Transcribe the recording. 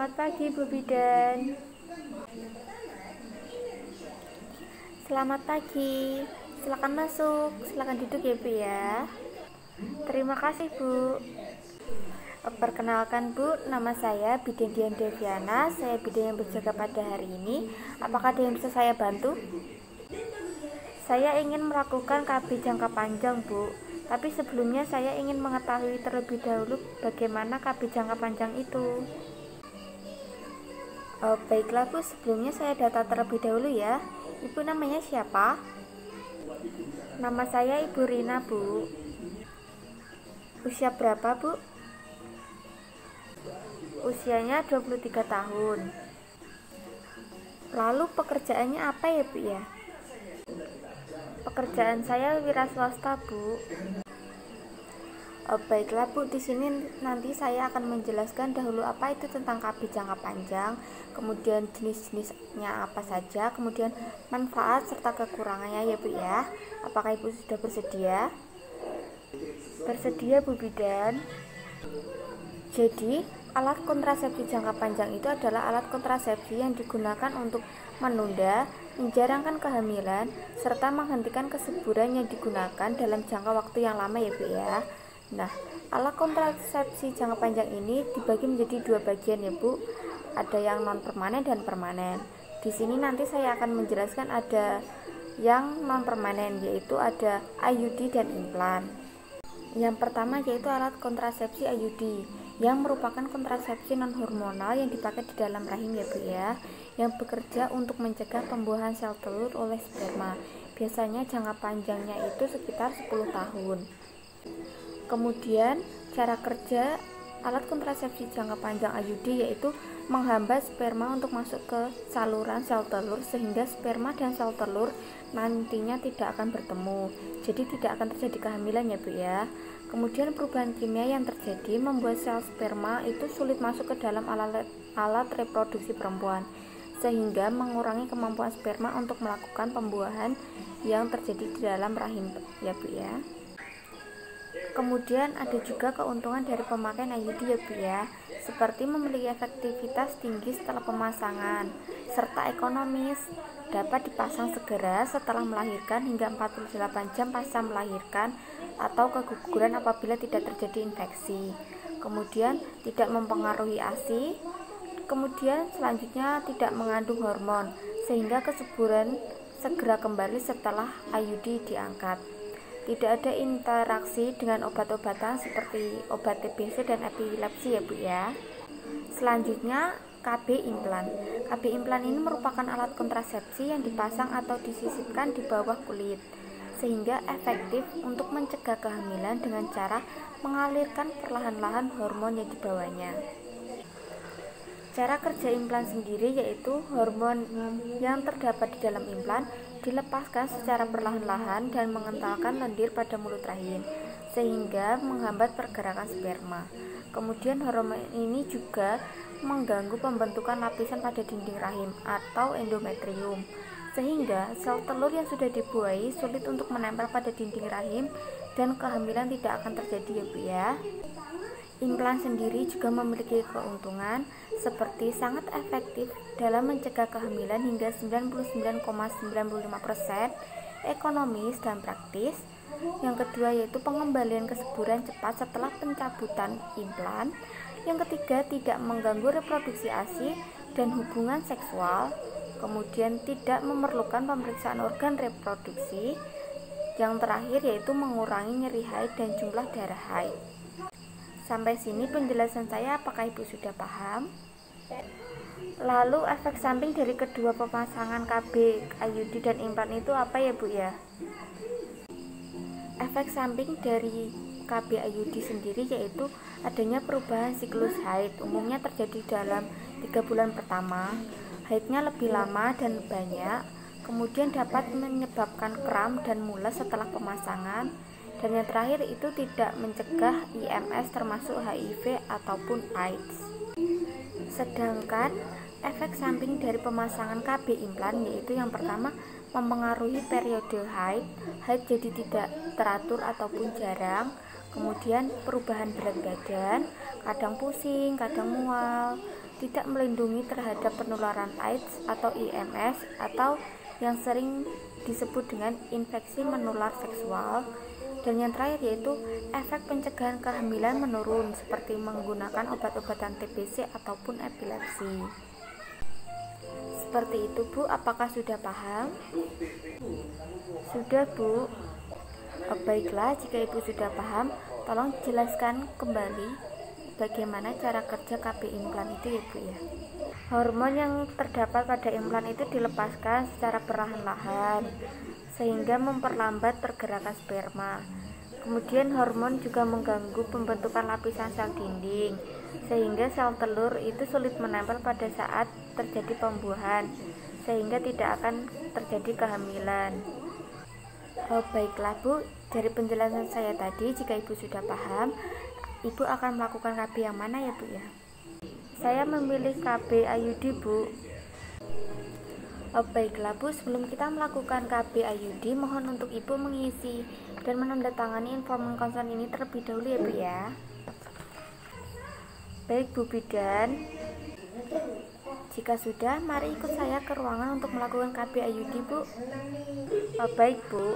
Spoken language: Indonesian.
Selamat pagi Bu Bidan. Selamat pagi. Silakan masuk, silakan duduk ya Bu ya. Terima kasih Bu. Perkenalkan Bu, nama saya Bidan Dian Deviana. Saya bidan yang berjaga pada hari ini. Apakah ada yang bisa saya bantu? Saya ingin melakukan KB jangka panjang Bu. Tapi sebelumnya saya ingin mengetahui terlebih dahulu bagaimana KB jangka panjang itu. Baiklah Bu, sebelumnya saya data terlebih dahulu ya. Ibu namanya siapa? Nama saya Ibu Rina Bu. Usia berapa Bu? Usianya 23 tahun. Lalu pekerjaannya apa ya Bu ya? Pekerjaan saya wira swasta Bu. Baiklah Bu, di sini nanti saya akan menjelaskan dahulu apa itu tentang KB jangka panjang, kemudian jenis-jenisnya apa saja, kemudian manfaat serta kekurangannya ya Bu ya. Apakah Ibu sudah bersedia? Bersedia Bu Bidan. Jadi, alat kontrasepsi jangka panjang itu adalah alat kontrasepsi yang digunakan untuk menunda, menjarangkan kehamilan, serta menghentikan kesuburan yang digunakan dalam jangka waktu yang lama ya Bu ya. Nah, alat kontrasepsi jangka panjang ini dibagi menjadi dua bagian ya Bu. Ada yang non permanen dan permanen. Di sini nanti saya akan menjelaskan ada yang non permanen, yaitu ada IUD dan implan. Yang pertama yaitu alat kontrasepsi IUD, yang merupakan kontrasepsi non hormonal yang dipakai di dalam rahim ya Bu ya, yang bekerja untuk mencegah pembuahan sel telur oleh sperma. Biasanya jangka panjangnya itu sekitar 10 tahun. Kemudian cara kerja alat kontrasepsi jangka panjang IUD yaitu menghambat sperma untuk masuk ke saluran sel telur, sehingga sperma dan sel telur nantinya tidak akan bertemu, jadi tidak akan terjadi kehamilan ya Bu ya. Kemudian perubahan kimia yang terjadi membuat sel sperma itu sulit masuk ke dalam alat reproduksi perempuan, sehingga mengurangi kemampuan sperma untuk melakukan pembuahan yang terjadi di dalam rahim ya Bu ya. Kemudian ada juga keuntungan dari pemakaian IUD ya Bu ya, seperti memiliki efektivitas tinggi setelah pemasangan, serta ekonomis, dapat dipasang segera setelah melahirkan hingga 48 jam pasca melahirkan, atau keguguran apabila tidak terjadi infeksi. Kemudian tidak mempengaruhi ASI. Kemudian selanjutnya tidak mengandung hormon, sehingga kesuburan segera kembali setelah IUD diangkat. Tidak ada interaksi dengan obat-obatan seperti obat TBC dan epilepsi ya Bu ya. Selanjutnya KB implan. KB implan ini merupakan alat kontrasepsi yang dipasang atau disisipkan di bawah kulit, sehingga efektif untuk mencegah kehamilan dengan cara mengalirkan perlahan-lahan hormon yang dibawanya. Cara kerja implan sendiri yaitu hormon yang terdapat di dalam implan dilepaskan secara perlahan-lahan dan mengentalkan lendir pada mulut rahim, sehingga menghambat pergerakan sperma. Kemudian hormon ini juga mengganggu pembentukan lapisan pada dinding rahim atau endometrium, sehingga sel telur yang sudah dibuahi sulit untuk menempel pada dinding rahim dan kehamilan tidak akan terjadi ya Bu ya. Implan sendiri juga memiliki keuntungan seperti sangat efektif dalam mencegah kehamilan hingga 99,95%, ekonomis dan praktis. Yang kedua yaitu pengembalian kesuburan cepat setelah pencabutan implan. Yang ketiga, tidak mengganggu reproduksi ASI dan hubungan seksual. Kemudian tidak memerlukan pemeriksaan organ reproduksi. Yang terakhir yaitu mengurangi nyeri haid dan jumlah darah haid. Sampai sini penjelasan saya, apakah Ibu sudah paham? Lalu efek samping dari kedua pemasangan KB, IUD dan implan itu apa ya Bu ya? Efek samping dari KB IUD sendiri yaitu adanya perubahan siklus haid, umumnya terjadi dalam 3 bulan pertama. Haidnya lebih lama dan banyak, kemudian dapat menyebabkan kram dan mules setelah pemasangan. Dan yang terakhir itu tidak mencegah IMS termasuk HIV ataupun AIDS. Sedangkan efek samping dari pemasangan KB implan yaitu yang pertama mempengaruhi periode haid jadi tidak teratur ataupun jarang. Kemudian perubahan berat badan, kadang pusing, kadang mual, tidak melindungi terhadap penularan AIDS atau IMS atau yang sering disebut dengan infeksi menular seksual. Dan yang terakhir yaitu efek pencegahan kehamilan menurun seperti menggunakan obat-obatan TBC ataupun epilepsi. Seperti itu Bu, apakah sudah paham? Sudah Bu? Baiklah, jika Ibu sudah paham, tolong jelaskan kembali bagaimana cara kerja KB implan itu ya Bu ya. Hormon yang terdapat pada implan itu dilepaskan secara perlahan-lahan sehingga memperlambat pergerakan sperma. Kemudian hormon juga mengganggu pembentukan lapisan sel dinding sehingga sel telur itu sulit menempel pada saat terjadi pembuahan sehingga tidak akan terjadi kehamilan. Baiklah Bu, dari penjelasan saya tadi, jika Ibu sudah paham, Ibu akan melakukan KB yang mana ya Bu ya? Saya memilih KB IUD Bu. Baiklah Bu, sebelum kita melakukan KB IUD, mohon untuk Ibu mengisi dan menandatangani informan konsen ini terlebih dahulu ya Bu ya. Baik Bu Bidan, jika sudah, mari ikut saya ke ruangan untuk melakukan KB IUD Bu. Baik Bu.